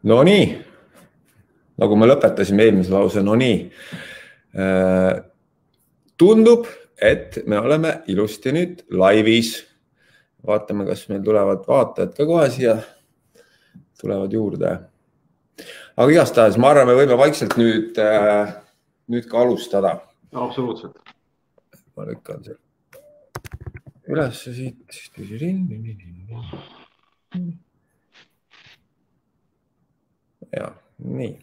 No nii, nagu me lõpetasime eelmise lause, no nii. Tundub, et me oleme ilusti nüüd laivis. Vaatame, kas meil tulevad vaatajad ka kohe siia, tulevad juurde. Aga igastahes, ma arvan, me võime vaikselt nüüd ka alustada. Absoluutselt. Ma lükkan seal üles siit. Ja, nii.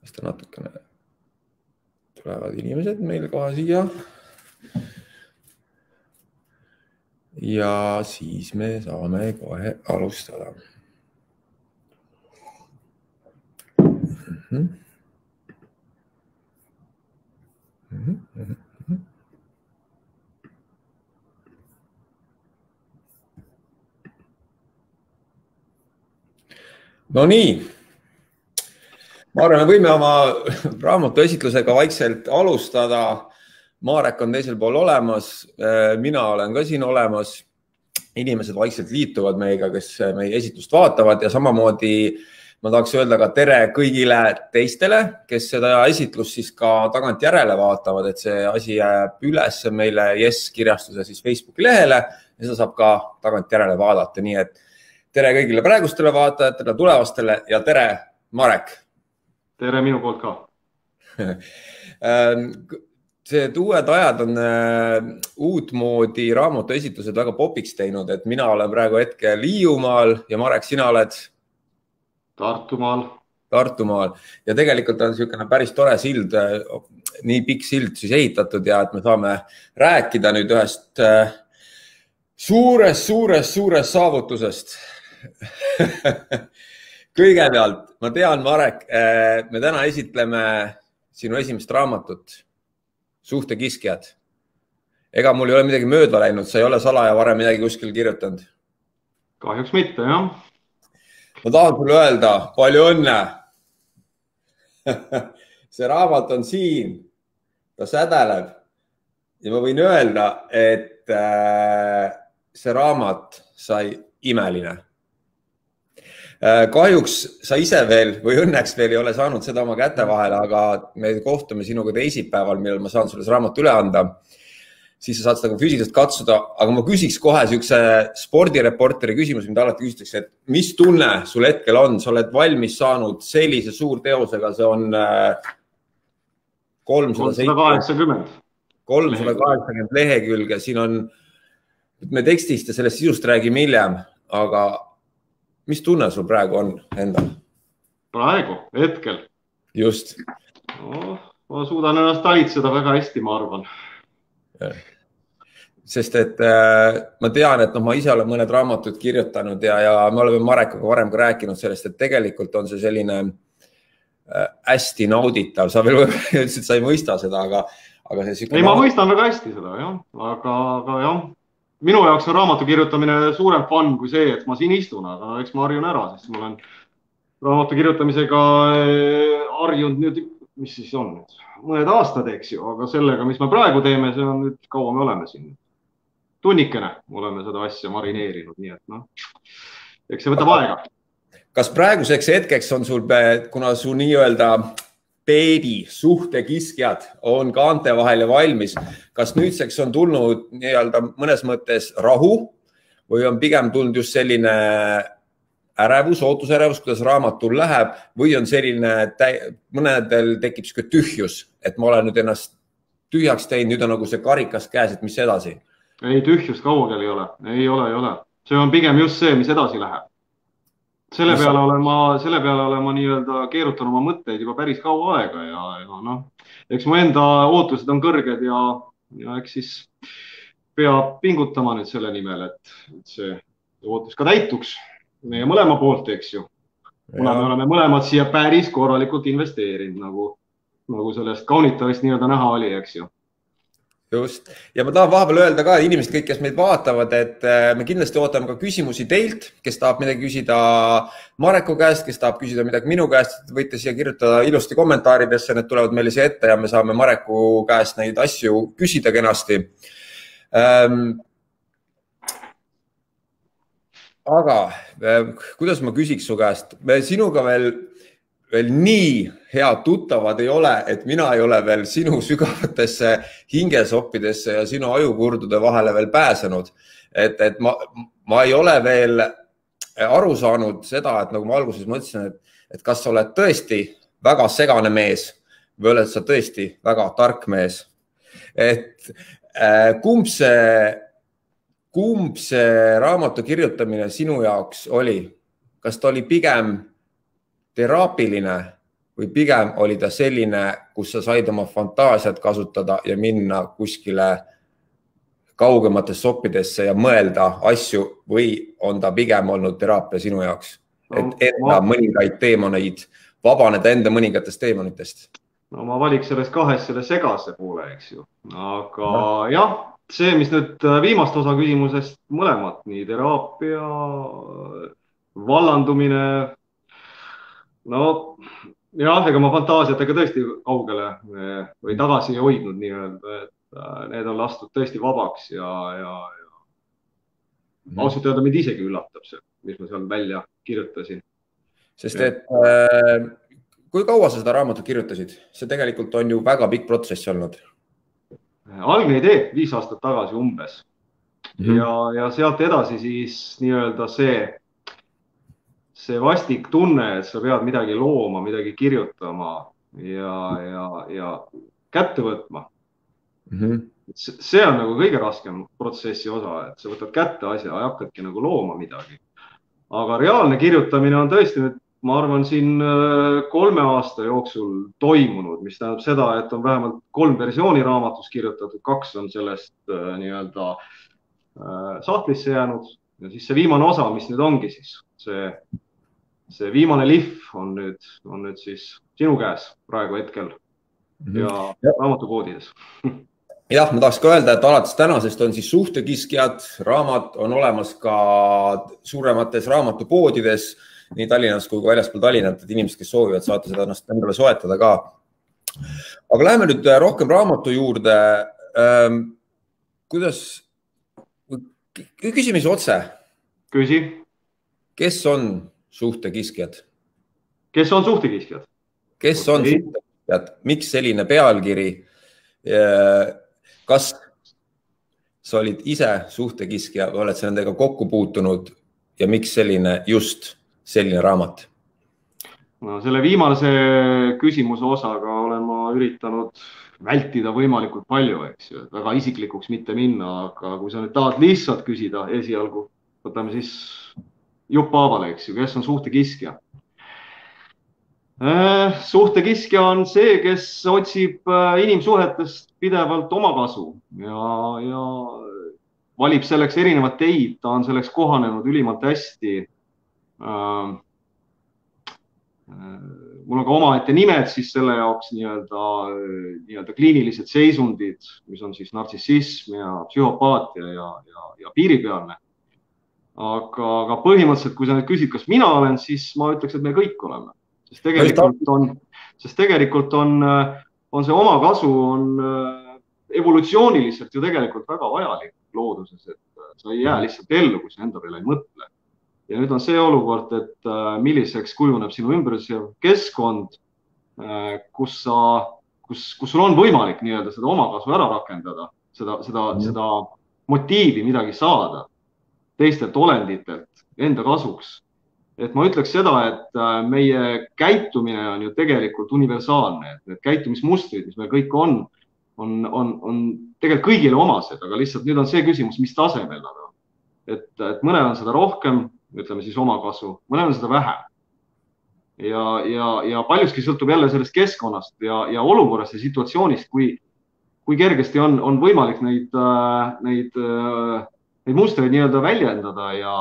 Vasta natukene tulevad inimesed meil kohe siia. Ja siis me saame kohe alustada. No nii, ma arvan, me võime oma raamatu esitlusega vaikselt alustada. Marek on teisel pool olemas, mina olen ka siin olemas. Inimesed vaikselt liituvad meiega, kes meie esitlust vaatavad ja samamoodi ma tahaks öelda ka tere kõigile teistele, kes seda esitlust siis ka tagant järele vaatavad, et see asi jääb üles meile Yes kirjastuse siis Facebooki lehele ja seda saab ka tagant järele vaadata. Nii et tere kõigile praegustele vaatajatele, tulevastele ja tere, Marek. Tere minu poolt ka. See uued ajad on uutmoodi raamatu esitlused väga popiks teinud, et mina olen praegu hetkel Hiiumaal ja Marek, sina oled? Tartumaal. Ja tegelikult on niisugune päris tore sild, nii pikk sild siis ehitatud ja et me saame rääkida nüüd ühest suurest saavutusest. Kõigepealt, ma tean, Marek, me täna esitleme sinu esimest raamatut, Suhtekiskjad. Ega mul ei ole midagi mööda läinud, sa ei ole salaja varem midagi kuskil kirjutanud? Kahjuks mitte, jah. Ma tahan sulle öelda, palju õnne. See raamat on siin, ta sädeleb ja ma võin öelda, et see raamat sai imeline. Kahjuks sa ise veel või õnneks veel ei ole saanud seda oma käte vahele, aga me kohtume sinuga teisipäeval, millal ma saan sulle see raamat üle anda. Siis sa saad seda füüsiliselt katsuda, aga ma küsiks kohe niisuguse spordireporteri küsimus, mida alati küsitakse, et mis tunne sul hetkel on? Sa oled valmis saanud sellise suur teosega, see on 380 lehekülge. Siin on, me tekstist ja sellest sisust räägime hiljem, aga mis tunne sul praegu on endal? Praegu, hetkel? Just. No, ma suudan ennast talitseda väga hästi, ma arvan. Sest et ma tean, et ma ise olen mõned raamatud kirjutanud ja me oleme Marekuga varem ka rääkinud sellest, et tegelikult on see selline hästi nauditav. Sa veel ütlesid, et sa ei mõista seda, aga see... Ei, ma mõistan väga hästi seda, jah. Aga jah, minu jaoks on raamatu kirjutamine suurem fun kui see, et ma siin istun, aga eks ma harjun ära, sest ma olen raamatu kirjutamisega harjunud nüüd, mis siis on, mõned aastad, eks ju, aga sellega, mis me praegu teeme, see on nüüd kaua me oleme siin. Tunnikene oleme seda asja marineerinud, nii et noh, eks see võtab aega. Kas praeguseks hetkeks on sul, kuna su nii-öelda beebi Suhtekiskjad on kaante vahel ja valmis, kas nüüdseks on tulnud nii-öelda mõnes mõttes rahu või on pigem tulnud just selline ärevus, ootusärevus, kuidas raamatul läheb või on selline, mõnedel tekib siuke tühjus, et ma olen nüüd ennast tühjaks teinud, nüüd on nagu see karikas käes, et mis edasi? Ei, tühjust kaugel ei ole. Ei ole. See on pigem just see, mis edasi läheb. Selle peale olen ma nii-öelda keerutan oma mõtteid juba päris kaua aega ja noh, eks mu enda ootused on kõrged ja eks siis peab pingutama nüüd selle nimel, et see ootus ka täituks meie mõlema poolt, eks ju. Kuna me oleme mõlemad siia päris korralikult investeerinud, nagu sellest kaunitavist nii-öelda näha oli, eks ju. Just. Ja ma tahan vahepeal öelda ka inimesed kõik, kes meid vaatavad, et me kindlasti ootame ka küsimusi teilt, kes tahab midagi küsida Mareku käest, kes tahab küsida midagi minu käest, võite siia kirjutada ilusti kommentaaridesse, need tulevad meile siia ette ja me saame Mareku käest neid asju küsida kenasti. aga kuidas ma küsiks su käest, me sinuga veel nii head tuttavad ei ole, et mina ei ole veel sinu sügavatesse hingesoppidesse ja sinu ajukurdude vahele veel pääsenud. Et ma ei ole veel aru saanud seda, et nagu ma alguses mõtlesin, et kas sa oled tõesti väga segane mees või oled sa tõesti väga tark mees. Et kumb see raamatu kirjutamine sinu jaoks oli? Kas ta oli pigem teraapiline või pigem oli ta selline, kus sa said oma fantaasiat kasutada ja minna kuskile kaugemates soppidesse ja mõelda asju või on ta pigem olnud teraapia sinu jaoks, et enda mõningaid teemoneid, vabaneda enda mõningatest teemonitest? No ma valiks sellest kahest selle segase poole, eks ju. Aga jah, see, mis nüüd viimast osa küsimusest mõlemat, nii teraapia, vallandumine, no jah, ega ma fantaasiatega tõesti kaugele või tagasi ei hoidnud nii-öelda, et need on lastud tõesti vabaks ja ausalt öelda mind isegi üllatab see, mis ma seal välja kirjutasin. Sest et kui kaua sa seda raamatut kirjutasid? See tegelikult on ju väga pikk protsess olnud. Algne idee 5 aastat tagasi umbes. Ja sealt edasi siis nii-öelda see vastik tunne, et sa pead midagi looma, midagi kirjutama ja kätte võtma. See on nagu kõige raskem protsessi osa, et sa võtad kätte asja ja hakkadki nagu looma midagi. Aga reaalne kirjutamine on tõesti nüüd, ma arvan, siin 3 aasta jooksul toimunud, mis tähendab seda, et on vähemalt 3 versiooni raamatus kirjutatud, 2 on sellest nii-öelda sahtlisse jäänud ja siis see viimane osa, mis nüüd ongi siis see viimane lihv on nüüd siis sinu käes praegu hetkel ja raamatupoodides. Jah, ma tahaks ka öelda, et alates tänasest on siis Suhtekiskjad, raamat on olemas ka suuremates raamatupoodides, nii Tallinnas kui väljaspool Tallinnat, et inimesed, kes soovivad, saate seda ennast endale soetada ka. Aga läheme nüüd rohkem raamatu juurde. Küsimus otse. Küsi. Kes on Suhtekiskjad? Kes on Suhtekiskjad? Kes on Suhtekiskjad? Miks selline pealkiri? Kas sa olid ise suhtekiskja või oled sa nendega kokku puutunud ja miks just selline raamat? No, selle viimase küsimuse osaga olen ma üritanud vältida võimalikult palju, eks ju, et väga isiklikuks mitte minna, aga kui sa nüüd tahad lihtsalt küsida esialgu, võtame siis Jupp Aavale, eks ju, kes on suhtekiskja? Suhtekiskja on see, kes otsib inimsuhetest pidevalt omakasu ja valib selleks erinevat teid, ta on selleks kohanenud ülimalt hästi. Mul on ka omaette nimed siis selle jaoks nii-öelda kliinilised seisundid, mis on siis nartsissism ja psühhopaatia ja piiripealne. Aga põhimõtteliselt, kui sa nüüd küsid, kas mina olen, siis ma ütleks, et me kõik oleme. Sest tegelikult on see omakasu evolutsiooniliselt ju tegelikult väga vajalik looduses, et sa ei jää lihtsalt ellu, kui sa enda peale ei mõtle. Ja nüüd on see olukord, et milliseks kujuneb sinu ümbritsev keskkond, kus sul on võimalik nii-öelda seda omakasu ära rakendada, seda motiivi midagi saada teistelt olenditelt enda kasuks. Et ma ütleks seda, et meie käitumine on ju tegelikult universaalne, et need käitumismustrid, mis meil kõik on tegelikult kõigile omased, aga lihtsalt nüüd on see küsimus, mis tasemel nad on. Et mõnel on seda rohkem, ütleme siis omakasu, mõnel on seda vähem. Ja paljuski sõltub jälle sellest keskkonnast ja olukorrast ja situatsioonist, kui kergesti on võimalik neid mustreid nii-öelda väljendada ja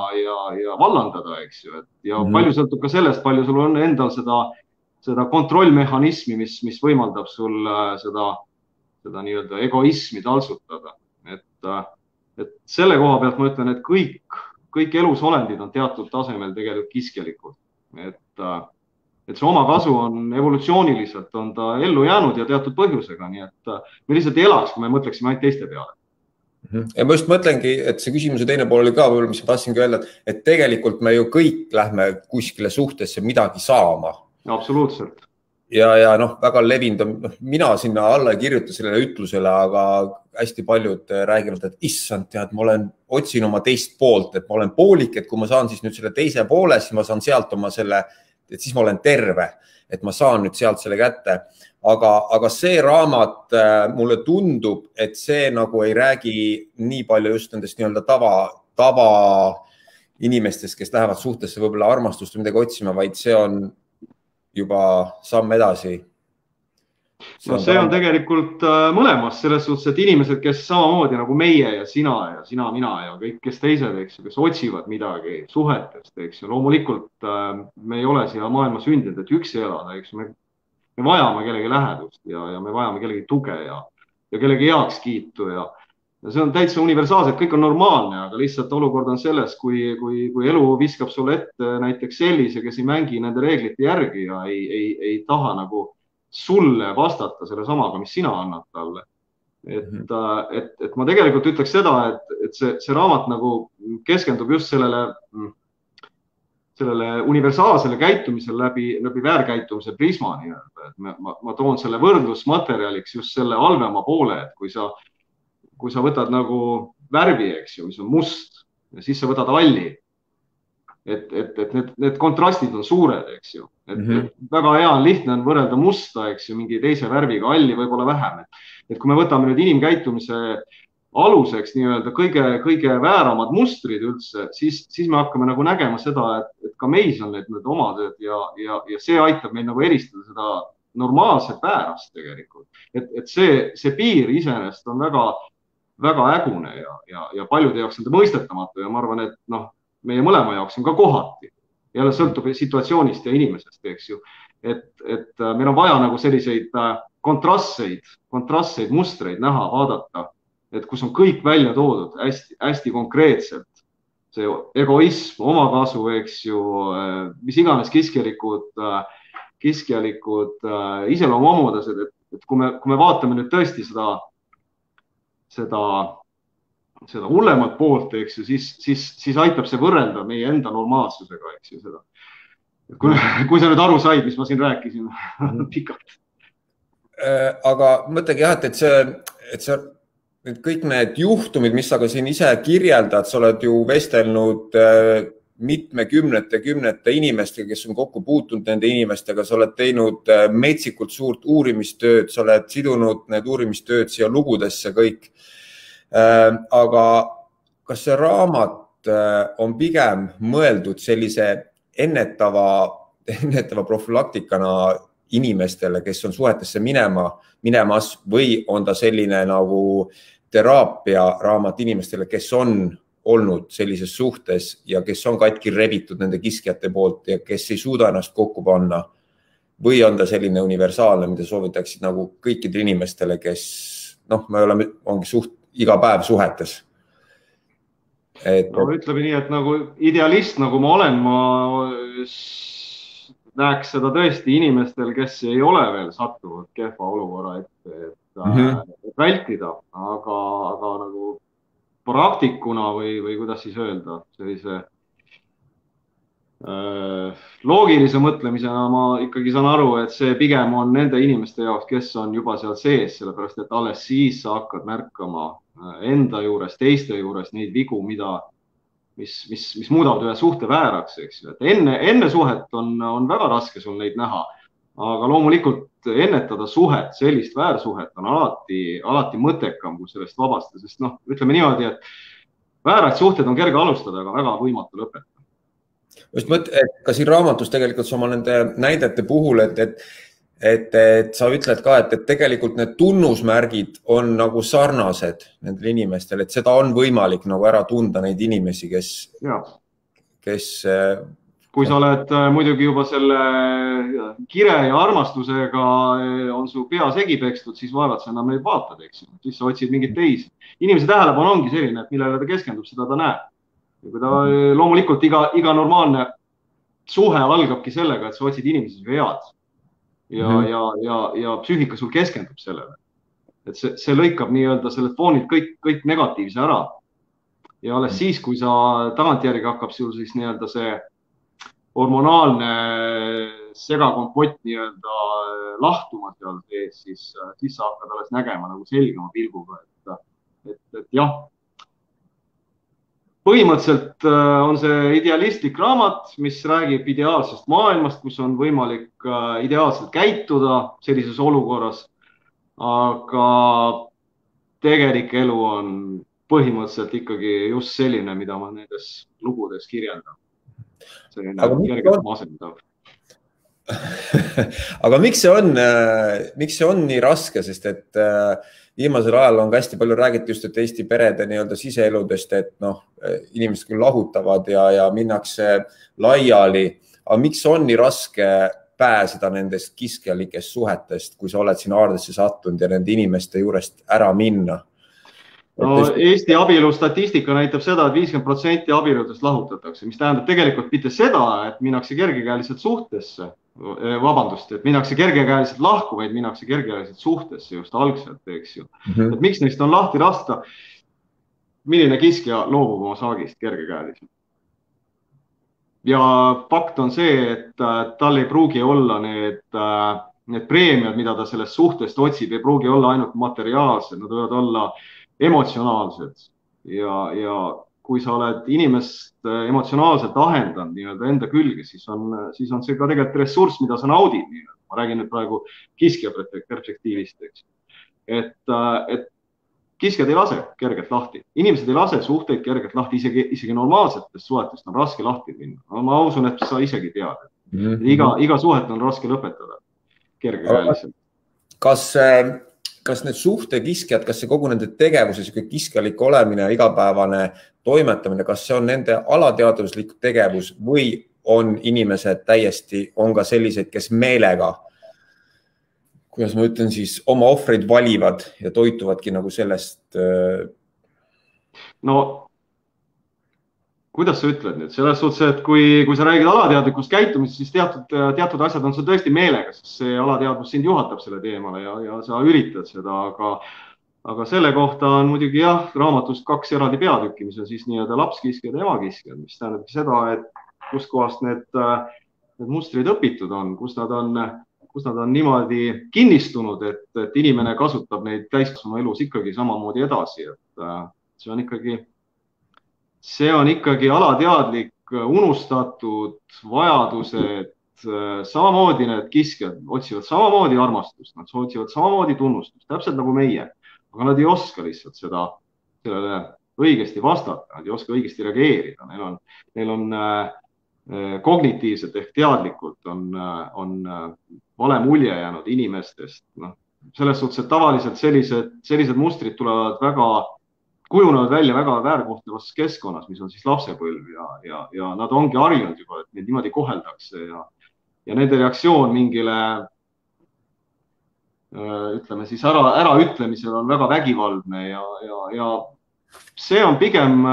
vallandada, eks ju. Ja palju sõltub ka sellest, palju sul on endal seda kontrollmehhanismi, mis võimaldab sul seda nii-öelda egoismi taltsutada. Et selle koha pealt ma ütlen, et kõik elusolendid on teatud tasemel tegelikult kiskjalikud. Et see omakasu on evolutsiooniliselt, on ta ellu jäänud ja teatud põhjusega. Nii et me lihtsalt ei elaks, kui me mõtleksime ainult teiste peale. Ja ma just mõtlengi, et see küsimuse teine pool oli ka, mis ma tahtsingi öelda, et tegelikult me ju kõik lähme kuskile suhtesse midagi saama. Absoluutselt. Ja noh, väga levinud, mina sinna alla ei kirjuta sellele ütlusele, aga hästi paljud räägivad, et issand, tead, ma otsin oma teist poolt, et ma olen poolik, et kui ma saan siis nüüd selle teise poole, siis ma saan sealt oma selle, et siis ma olen terve, et ma saan nüüd sealt selle kätte. Aga see raamat mulle tundub, et see nagu ei räägi nii palju just nendest nii-öelda tava inimestest, kes lähevad suhtesse võib-olla armastust või midagi otsima, vaid see on juba samm edasi. See on tegelikult mõlemas selles suhtes, et inimesed, kes samamoodi nagu meie ja sina, mina ja kõik, kes teised, eks ju, kes otsivad midagi suhetest, eks ju, loomulikult me ei ole siia maailma sündinud, et üksi elada, eks ju, me vajame kellegi lähedust ja me vajame kellegi tuge ja kellegi heakskiitu ja see on täitsa universaalselt, kõik on normaalne, aga lihtsalt olukord on selles, kui elu viskab sulle ette näiteks sellise, kes ei mängi nende reeglite järgi ja ei taha nagu sulle vastata selle samaga, mis sina annad talle. Et ma tegelikult ütleks seda, et see raamat nagu keskendub just sellele universaalsele käitumisele läbi väärkäitumise prisma. Ma toon selle võrdlusmaterjaliks just selle halvema poole, et kui sa võtad nagu värvi, eks ju, mis on must ja siis sa võtad halli. Et need kontrastid on suured, eks ju. Väga hea on lihtne on võrrelda musta, eks ju, mingi teise värviga, halli võib-olla vähem. Et kui me võtame nüüd inimkäitumise aluseks nii-öelda kõige vääramad mustrid üldse, siis me hakkame nagu nägema seda, et ka meis on need omaded ja see aitab meil nagu eristada seda normaalset väärast tegelikult. Et see piir iseenesest on väga ägune ja paljude jaoks on ta mõistetamatu ja ma arvan, et meie mõlema jaoks on ka kohati. Jälle sõltub situatsioonist ja inimesest, eks ju. Et meil on vaja nagu selliseid kontrastseid mustreid näha, vaadata, et kus on kõik välja toodud hästi konkreetselt. See egoism, omakasu, eks ju, mis iganes kiskjalikud iseloomuomadused, et kui me vaatame nüüd tõesti seda hullemat poolt, eks ju, siis aitab see võrrelda meie enda normaalsusega, eks ju, seda. Kui sa nüüd aru said, mis ma siin rääkisin pikalt. Aga mõtlegi jah, et kõik need juhtumid, mis sa ka siin ise kirjeldad, sa oled ju vestelnud kümnete inimestega, kes on kokku puutunud nende inimestega, sa oled teinud metsikult suurt uurimistööd, sa oled sidunud need uurimistööd siia lugudesse kõik. Aga kas see raamat on pigem mõeldud sellise ennetava profülaktikana inimestele, kes on suhetesse minemas või on ta selline nagu teraapia raamat inimestele, kes on olnud sellises suhtes ja kes on katki rebitud nende kiskjate poolt ja kes ei suuda ennast kokku panna? Või on ta selline universaalne, mida soovitaksid nagu kõikidele inimestele, kes me oleme, ongi iga päev suhetes? Ütleme nii, et nagu idealist, nagu ma olen, ma näeks seda tõesti inimestel, kes ei ole veel sattunud kehva olukorra ette, et vältida, aga nagu praktikuna või kuidas siis öelda, sellise loogilise mõtlemisena ma ikkagi saan aru, et see pigem on nende inimeste jaoks, kes on juba seal sees, sellepärast et alles siis sa hakkad märkama enda juures, teiste juures neid vigu, mis muudavad ühe suhte vääraks, eks ju. Enne suhet on väga raske sul neid näha, aga loomulikult ennetada suhet, sellist väärsuhet on alati mõttekam, kui sellest vabastada, sest ütleme niimoodi, et väärad suhted on kerge alustada, aga väga võimatu lõpetada. Just mõtled, ka siin raamatus tegelikult oma nende näidete puhul, et sa ütled ka, et tegelikult need tunnusmärgid on nagu sarnased nendel inimestel, et seda on võimalik nagu ära tunda neid inimesi, kes kui sa oled muidugi juba selle kire ja armastusega on su pea segi pekstud, siis vaevalt sa enam neid vaatad, eks ju. Siis sa otsid mingit teisi. Inimese tähelepanu ongi selline, et millele ta keskendub, seda ta näeb. Loomulikult iga normaalne suhe algabki sellega, et sa otsid inimesi head ja psüühika sul keskendub sellele. et see lõikab nii-öelda sellelt foonilt kõik negatiivse ära. Ja alles siis, kui sa tagantjärgi hakkab sul siis nii-öelda see hormonaalne segakompott nii-öelda lahtuma seal sees, siis sa hakkad alles nägema nagu selgema pilguga, et jah, põhimõtteliselt on see idealistlik raamat, mis räägib ideaalsest maailmast, kus on võimalik ideaalselt käituda sellises olukorras. Aga tegelik elu on põhimõtteliselt ikkagi just selline, mida ma nendes lugudes kirjeldan. Selline kergelt masendav. Aga miks see on nii raske, sest et viimasel ajal on ka hästi palju räägitud just, et Eesti perede nii-öelda siseeludest, et inimesed küll lahutavad ja minnakse laiali, aga miks on nii raske pääseda nendest kiskjalikest suhetest, kui sa oled siin aardesse sattunud ja nende inimeste juurest ära minna? No, Eesti abielu statistika näitab seda, et 50% abieludest lahutatakse, mis tähendab tegelikult mitte seda, et minnakse kergekäeliselt suhtesse, et minnakse kergekäeliselt lahku, vaid minnakse kergekäeliselt suhtesse just algselt, eks ju. Et miks neist on lahti lasta? Milline kiskja loobub oma saagist kergekäeliselt? Ja fakt on see, et tal ei pruugi olla need preemiad, mida ta sellest suhtest otsib, ei pruugi olla ainult materiaalsed, nad võivad olla emotsionaalsed ja kui sa oled inimest emotsionaalselt ahendanud nii-öelda enda külge, siis on see ka tegelikult ressurss, mida sa naudid. Ma räägin nüüd praegu kiskja perspektiivist, eks. Et kiskjad ei lase kergelt lahti. Inimesed ei lase suhteid kergelt lahti, isegi normaalsetest suhetest on raske lahti minna. Ma usun, et sa isegi tead. Iga suhet on raske lõpetada kergekäeliselt. Kas need suhtekiskjad, kas see kogu nende tegevuse kiskjalik olemine ja igapäevane toimetamine, kas see on nende alateadvuslik tegevus või on inimesed täiesti, on ka sellised, kes meelega, kuidas ma ütlen siis, oma ohvreid valivad ja toituvadki nagu sellest? No, kuidas sa ütled nüüd? Selles suhtes, et kui sa räägid alateadlikust käitumist, siis teatud asjad on sul tõesti meelega, sest see alateadvus sind juhatab selle teemale ja sa üritad seda, aga selle kohta on muidugi jah, raamatust 2 eraldi peatükki, mis on siis nii-öelda lapskiskjad ja emakiskjad, mis tähendab seda, et kust kohast need mustrid õpitud on, kus nad on niimoodi kinnistunud, et inimene kasutab neid täiskasvanu elus ikkagi samamoodi edasi, et see on ikkagi alateadlik, unustatud vajadused, samamoodi need kiskjad otsivad samamoodi armastust, nad otsivad samamoodi tunnustust, täpselt nagu meie, aga nad ei oska lihtsalt sellele õigesti vastata, nad ei oska õigesti reageerida, neil on kognitiivselt ehk teadlikult on vale mulje jäänud inimestest. Selles suhtes, et tavaliselt sellised mustrid kujunevad välja väga väärkohtlevas keskkonnas, mis on siis lapsepõlv ja nad ongi harjunud juba, et neid niimoodi koheldakse ja nende reaktsioon mingile, ütleme siis äraütlemisel on väga vägivaldne ja see on pigem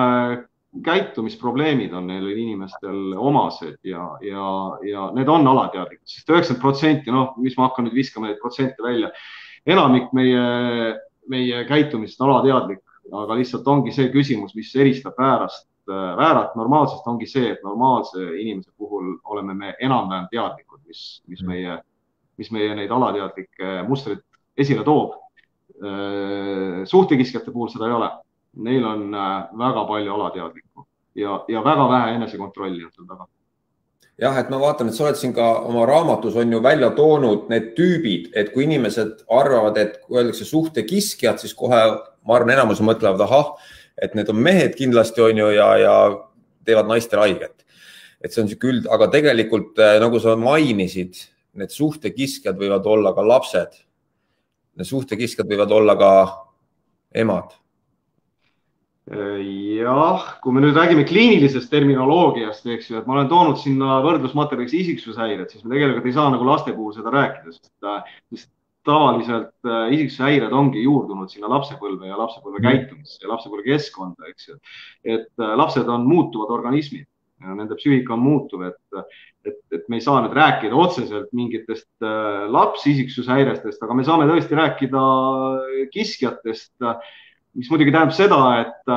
käitumisprobleemid on neil inimestel omased ja need on alateadlikud, sest 90%, mis ma hakkan nüüd viskama neid protsente välja, enamik meie käitumist on alateadlik. Aga lihtsalt ongi see küsimus, mis eristab väärat normaalsest, ongi see, et normaalse inimese puhul oleme me enam-vähem teadlikud, mis meie neid alateadlikke mustreid esile toob. Suhtekiskjate puhul seda ei ole. Neil on väga palju alateadlikku ja väga vähe enesekontrolli on seal taga. Jah, et ma vaatan, et sa oled siin ka oma raamatus on ju välja toonud need tüübid, et kui inimesed arvavad, et kui öeldakse suhtekiskjad, siis kohe ma arvan, enamus mõtlevad, et need on mehed kindlasti on ju ja teevad naistele haiget. Et see on küll, aga tegelikult, nagu sa mainisid, need suhtekiskjad võivad olla ka lapsed. Need suhtekiskjad võivad olla ka emad. Jah, kui me nüüd räägime kliinilisest terminoloogiast, eks ju, et ma olen toonud sinna võrdlusmaterjaliks isiksushäired, siis me tegelikult ei saa nagu laste puhul seda rääkida, sest tavaliselt isiksushäired ongi juurdunud sinna lapsepõlve ja lapsepõlve käitumisse ja lapsepõlve keskkonda, eks ju. Et lapsed on muutuvad organismid ja nende psüühika on muutuv, et me ei saa nüüd rääkida otseselt mingitest lapsisiksushäirestest, aga me saame tõesti rääkida kiskjatest, mis muidugi tähendab seda, et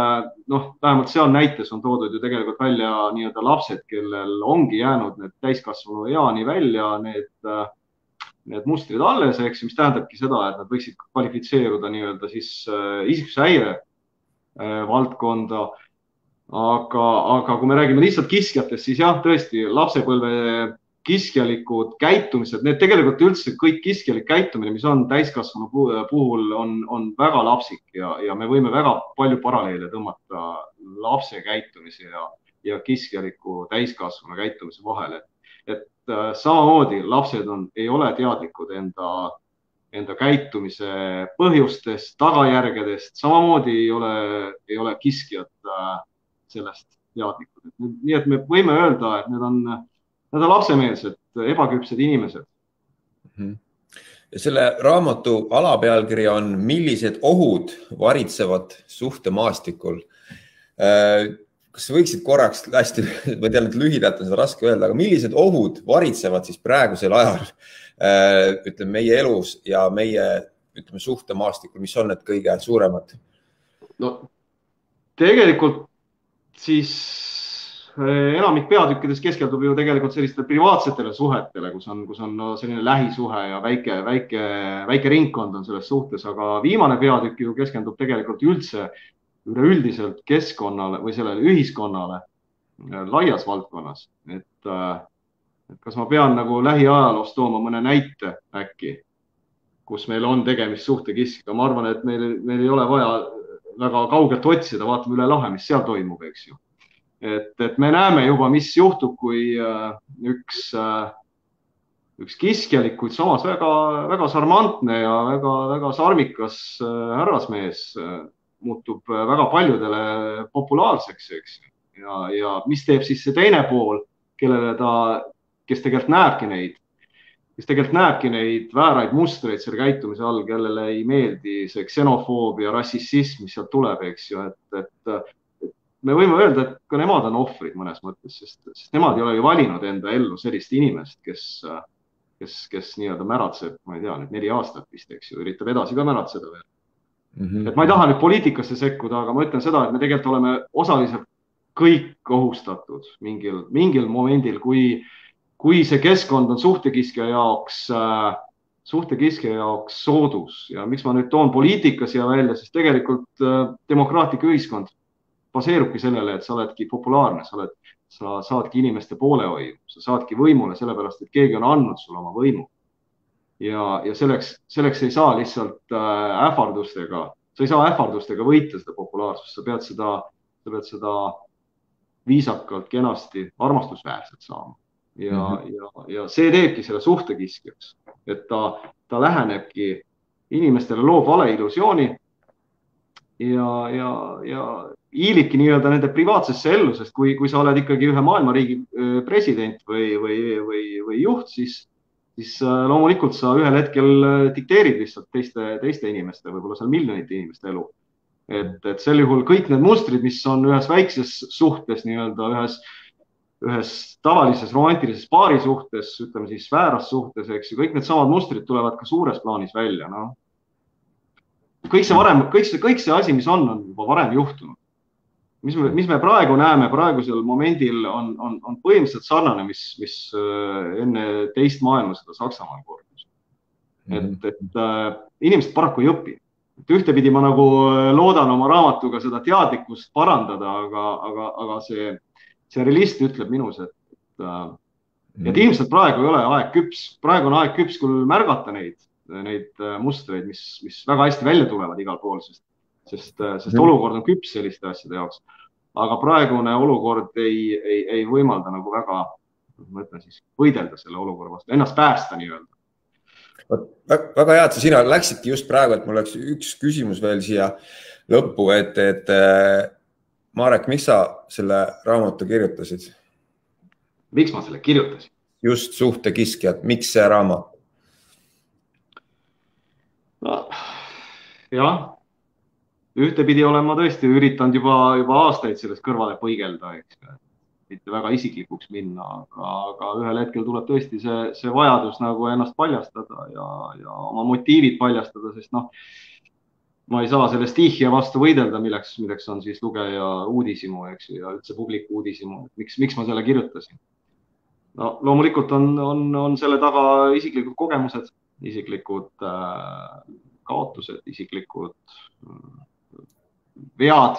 noh, vähemalt seal näites on toodud ju tegelikult välja nii-öelda lapsed, kellel ongi jäänud need täiskasvanu eani välja, need mustrid alles, eks, mis tähendabki seda, et nad võiksid kvalifitseeruda nii-öelda siis isiksushäire valdkonda. Aga kui me räägime lihtsalt kiskjatest, siis jah, tõesti lapsepõlve kiskjalikud käitumised, need tegelikult üldse kõik kiskjalik käitumine, mis on täiskasvanu puhul, on väga lapsik ja me võime väga palju paralleele tõmmata lapse käitumise ja kiskjaliku täiskasvanu käitumise vahel. Et samamoodi lapsed ei ole teadlikud enda käitumise põhjustest, tagajärgedest, samamoodi ei ole kiskjad sellest teadlikud. Nii et me võime öelda, et need on lapsemeelsed, ebaküpsed inimesed. Ja selle raamatu alapealkiri on millised ohud varitsevad suhtemaastikul. Kas võiksid korraks hästi, ma tean, et lühidalt on seda raske öelda, aga millised ohud varitsevad siis praegusel ajal ütleme, meie elus ja meie suhtemaastikul, mis on need kõige suuremad? No tegelikult siis enamik peatükkides keskendub ju tegelikult sellistele privaatsetele suhetele, kus on selline lähisuhe ja väike ringkond on selles suhtes, aga viimane peatükk ju keskendub tegelikult üleüldiselt keskkonnale või sellele ühiskonnale laias valdkonnas. Et kas ma pean nagu lähiajaloost tooma mõne näite äkki, kus meil on tegemist suhtekiskiga? Ma arvan, et meil ei ole vaja väga kaugelt otsida, vaatame üle lahe, mis seal toimub, eks ju. Et me näeme juba, mis juhtub, kui üks kiskjalik, kuid samas väga sarmantne ja väga sarmikas härrasmees muutub väga paljudele populaarseks, eks. Ja mis teeb siis see teine pool, kes tegelikult näebki neid vääraid mustreid selle käitumise all, kellele ei meeldi see ksenofoobia, rassism, mis sealt tuleb, eks ju, et me võime öelda, et ka nemad on ohvrid mõnes mõttes, sest nemad ei ole ju valinud enda ellu sellist inimest, kes nii-öelda märatseb, ma ei tea, nüüd 4 aastat vist, eks ju, üritab edasi ka märatseda veel. Et ma ei taha nüüd poliitikasse sekkuda, aga ma ütlen seda, et me tegelikult oleme osaliselt kõik ohustatud mingil momendil, kui see keskkond on suhtekiskja jaoks soodus. Ja miks ma nüüd toon poliitika siia välja, sest tegelikult demokraatlik ühiskond baseerubki sellele, et sa oledki populaarne, sa saadki inimeste poolehoiu, sa saadki võimule sellepärast, et keegi on andnud sulle oma võimu. Ja selleks ei saa lihtsalt ähvardustega, sa ei saa ähvardustega võita seda populaarsust, sa pead seda viisakalt, kenasti, armastusväärselt saama. Ja see teebki selle suhtekiskjaks, et ta lähenebki inimestele, loob vale illusiooni ja hiilibki nii-öelda nende privaatsesse ellu, sest kui sa oled ikkagi ühe maailmariigi president või juht, siis loomulikult sa ühel hetkel dikteerid lihtsalt teiste inimeste, võib-olla seal miljonite inimeste elu. Et sel juhul kõik need mustrid, mis on ühes väikses suhtes, nii-öelda ühes tavalises romantilises paari suhtes, ütleme siis vääras suhtes, eks ju, kõik need samad mustrid tulevad ka suures plaanis välja. No. Kõik see asi, mis on juba varem juhtunud. Mis me praegu näeme, praegusel momendil on põhimõtteliselt sarnane, mis enne teist maailmasõda Saksamaal kordus. Et inimesed paraku ei õpi. Et ühtepidi ma nagu loodan oma raamatuga seda teadlikkust parandada, aga see realist ütleb minus, et ilmselt praegu ei ole aeg küps. Praegu on aeg küps küll märgata neid mustreid, mis väga hästi välja tulevad igal pool, sest olukord on küps selliste asjade jaoks. Aga praegune olukord ei võimalda nagu väga, ma ütlen siis, võidelda selle olukorra vastu, ennast päästa nii-öelda. Väga hea, et sina läksidki just praegu, et mul oleks üks küsimus veel siia lõppu, et Marek, miks sa selle raamatu kirjutasid? Miks ma selle kirjutasin? Just suhtekiskjad, miks see raamat? No, jah, ühtepidi olen ma tõesti üritanud juba aastaid sellest kõrvale põigelda, eks. mitte väga isiklikuks minna, aga ühel hetkel tuleb tõesti see vajadus nagu ennast paljastada ja oma motiivid paljastada, sest noh, ma ei saa selle stihia vastu võidelda, milleks on siis lugeja uudishimu, eks ju, ja üldse publiku uudishimu, miks ma selle kirjutasin. No loomulikult on selle taga isiklikud kogemused, isiklikud kaotused, isiklikud vead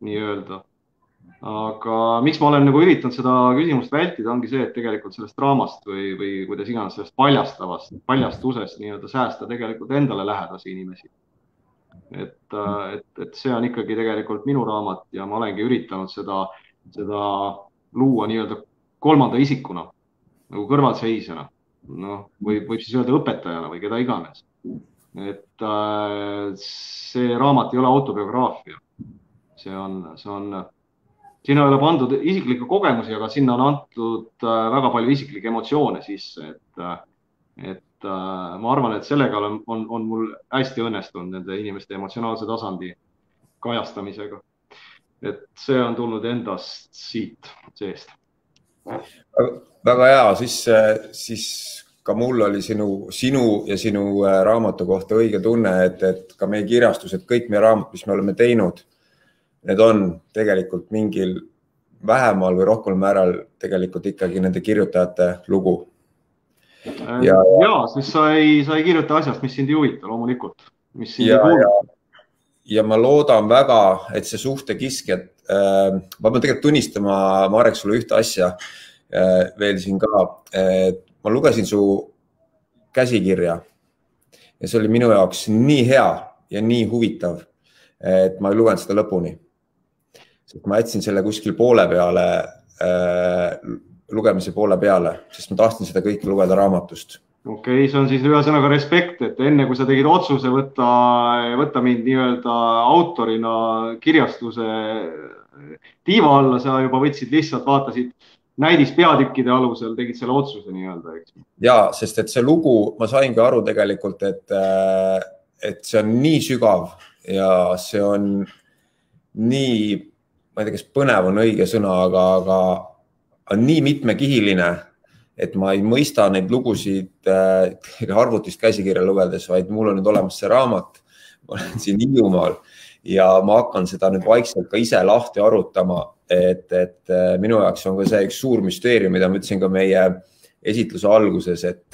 nii-öelda. Aga miks ma olen nagu üritanud seda küsimust vältida, ongi see, et tegelikult sellest draamast või kuidas iganes sellest paljastusest nii-öelda säästa tegelikult endale lähedasi inimesi. Et see on ikkagi tegelikult minu raamat ja ma olengi üritanud seda luua nii-öelda kolmanda isikuna, nagu kõrvalseisjana, noh, võib siis öelda õpetajana või keda iganes. Et see raamat ei ole autobiograafia. Sinna ei ole pandud isiklikke kogemusi, aga sinna on antud väga palju isiklikke emotsioone sisse, et ma arvan, et sellega on mul hästi õnnestunud nende inimeste emotsionaalse tasandi kajastamisega. Et see on tulnud endast siit seest. Väga hea, siis ka mul oli sinu ja sinu raamatu kohta õige tunne, et ka meie kirjastused, kõik meie raamat, mis me oleme teinud, need on tegelikult mingil vähemal või rohkel määral tegelikult ikkagi nende kirjutajate lugu. Ja siis sa ei kirjuta asjast, mis sind ei huvita, loomulikult. Ja ma loodan väga, et see suhtekiskjad, ma pean tegelikult tunnistama, Marek, sulle ühte asja veel siin ka, et ma lugesin su käsikirja ja see oli minu jaoks nii hea ja nii huvitav, et ma ei lugenud seda lõpuni. Ma jätsin selle kuskil poole peale, lugemise poole peale, sest ma tahtsin seda kõike lugeda raamatust. Okei, see on siis ühesõnaga respekt, et enne kui sa tegid otsuse võtta mind nii-öelda autorina kirjastuse tiiva alla, sa juba võtsid lihtsalt, vaatasid näidispeatükkide alusel, tegid selle otsuse nii-öelda, eks? Ja, sest et see lugu, ma saingi aru tegelikult, et see on nii sügav ja see on nii, ma ei tea, kas põnev on õige sõna, aga on nii mitmekihiline, et ma ei mõista neid lugusid arvutist käsikirja lugedes, vaid mul on nüüd olemas see raamat, ma olen siin Hiiumaal ja ma hakkan seda nüüd vaikselt ka ise lahti arutama, et minu jaoks on ka see üks suur müsteerium, mida ma ütlesin ka meie esitluse alguses, et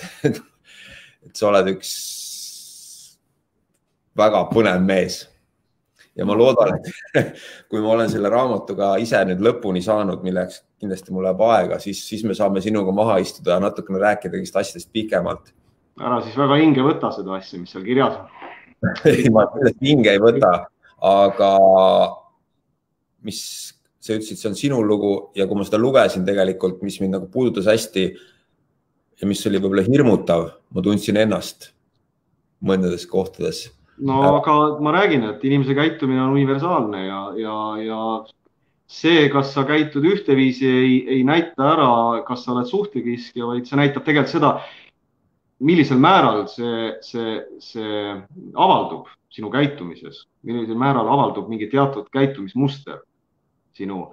sa oled üks väga põnev mees. Ja ma loodan, et kui ma olen selle raamatuga ise nüüd lõpuni saanud, milleks kindlasti mul läheb aega, siis me saame sinuga maha istuda ja natukene rääkida kõigist asjadest pikemalt. Ära siis väga hinge võta seda asja, mis seal kirjas on. Ma hinge ei võta, aga mis sa ütlesid, see on sinu lugu ja kui ma seda lugesin tegelikult, mis mind nagu puudutas hästi ja mis oli võib-olla hirmutav, ma tundsin ennast mõndades kohtades. No aga ma räägin, et inimese käitumine on universaalne ja see, kas sa käitud ühteviisi ei näita ära, kas sa oled suhtekiskja, vaid see näitab tegelikult seda, millisel määral see avaldub sinu käitumises, millisel määral avaldub mingi teatud käitumismuster sinu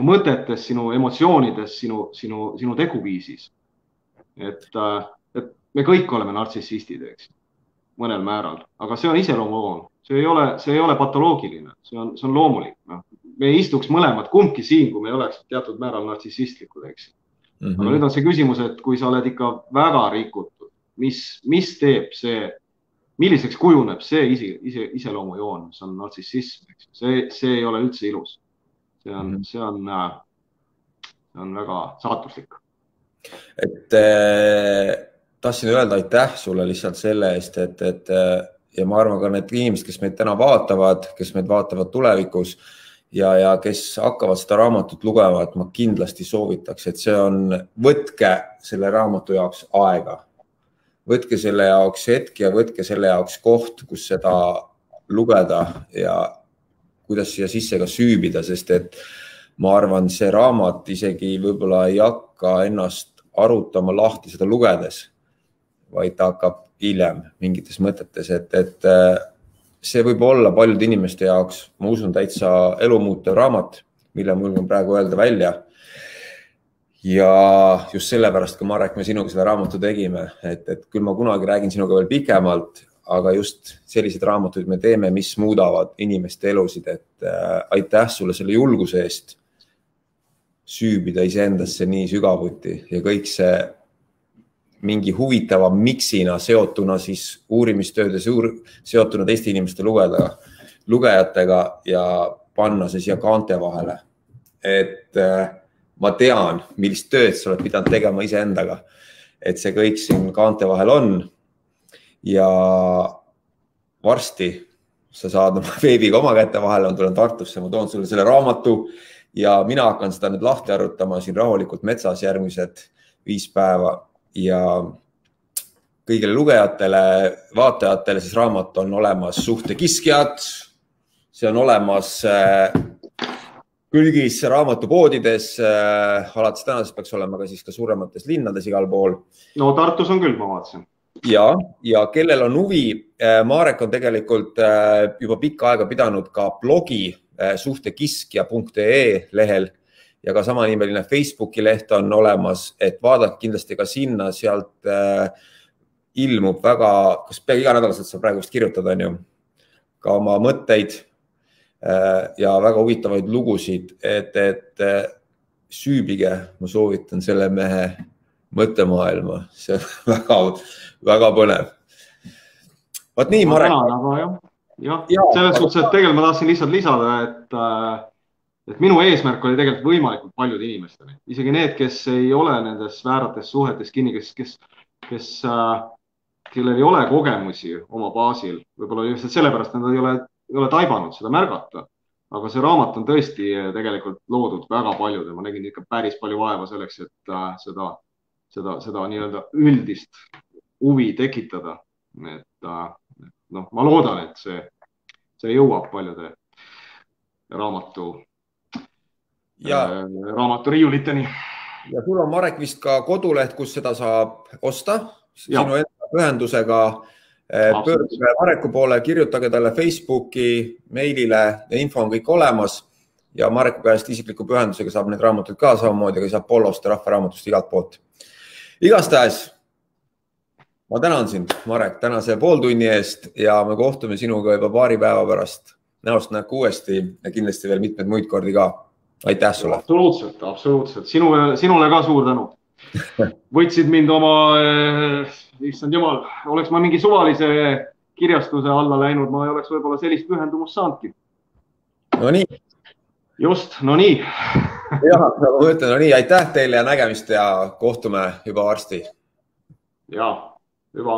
mõtetes, sinu emotsioonides, sinu teguviisis. Et me kõik oleme nartsissistid, eks, mõnel määral, aga see on iseloomuloom, see ei ole patoloogiline, see on loomulik. Me istuks mõlemad kumbki siin, kui me oleks teatud määral nartsissistlikud, eks. Aga nüüd on see küsimus, et kui sa oled ikka väga rikutud, mis teeb see, milliseks kujuneb see iseloomujoon, mis on nartsissism, eks. See ei ole üldse ilus. See on väga saatuslik. Et tahtsin öelda aitäh sulle lihtsalt selle eest, ja ma arvan ka need inimesed, kes meid täna vaatavad, kes meid vaatavad tulevikus ja kes hakkavad seda raamatut lugema, et ma kindlasti soovitaks, et see on, võtke selle raamatu jaoks aega. Võtke selle jaoks hetk ja võtke selle jaoks koht, kus seda lugeda ja kuidas siia sisse ka süübida, sest et ma arvan, see raamat isegi võib-olla ei hakka ennast arutama lahti seda lugedes, vaid ta hakkab hiljem mingites mõtetes, et see võib olla paljude inimeste jaoks, ma usun, täitsa elumuutev raamat, mille mul on praegu öelda välja. Ja just sellepärast, kui Marek, me sinuga seda raamatu tegime, et küll ma kunagi räägin sinuga veel pikemalt, aga just sellised raamatuid me teeme, mis muudavad inimeste elusid, et aitäh sulle selle julguse eest süübida iseendasse nii sügavuti ja kõik see mingi huvitava miksina seotuna siis uurimistööd ja seotuna teiste inimeste lugejatega ja panna see siia kaante vahele. Et ma tean, millist tööd sa oled pidanud tegema iseendaga, et see kõik siin kaante vahel on. Ja varsti sa saad oma veebiga oma kätte vahele, ma tulen Tartusse, ma toon sulle selle raamatu ja mina hakkan seda nüüd lahti arutama siin rahulikult metsas järgmised 5 päeva ja kõigile lugejatele, vaatajatele siis raamat on olemas Suhtekiskjad, see on olemas kõigis raamatupoodides, alates tänasest peaks olema ka siis ka suuremates linnades igal pool. No Tartus on küll, ma vaatasin. Ja kellel on huvi, Marek on tegelikult juba pikka aega pidanud ka blogi suhtekiskja.ee lehel ja ka samanimeline Facebooki leht on olemas, et vaadake kindlasti ka sinna, sealt ilmub väga, kas pea iga nädalaselt sa praegu vist kirjutad, on ju, ka oma mõtteid ja väga huvitavaid lugusid, et süübige, ma soovitan selle mehe mõttemaailma, see on väga põnev. Vaat nii, Marek. Jah, selles suhtes, et tegelikult ma tahtsin lihtsalt lisada, et minu eesmärk oli tegelikult võimalikult paljud inimestele. Isegi need, kes ei ole nendes väärates suhetes kinni, kellel ei ole kogemusi oma baasil, võib-olla just sellepärast nad ei ole taibanud seda märgata. Aga see raamat on tõesti tegelikult loodud väga paljud ja ma nägin ikka päris palju vaeva selleks, et seda nii-öelda üldist huvi tekitada. Et ma loodan, et see jõuab paljude raamatu riiuliteni. Ja sul on, Marek, vist ka koduleht, kus seda saab osta sinu enda pühendusega. Pöörduge Mareku poole, kirjutage talle Facebooki, meilile ja info on kõik olemas ja Mareku käest isikliku pühendusega saab need raamatud ka samamoodi, aga saab Polost ja Rahvaraamatust igalt poolt. Igastahes ma tänan sind, Marek, tänase pooltunni eest ja me kohtume sinuga juba paari päeva pärast. Näost näkku uuesti ja kindlasti veel mitmed muid kordi ka. Aitäh sulle. Absoluutselt. Sinule ka suur tänu. Võtsid mind oma, issand jumal, oleks ma mingi suvalise kirjastuse alla läinud, ma ei oleks võib-olla sellist pühendumust saanudki. No nii. Just, no nii. Jah, ma mõtlen, no nii, aitäh teile ja nägemist ja kohtume juba varsti. Ja, juba.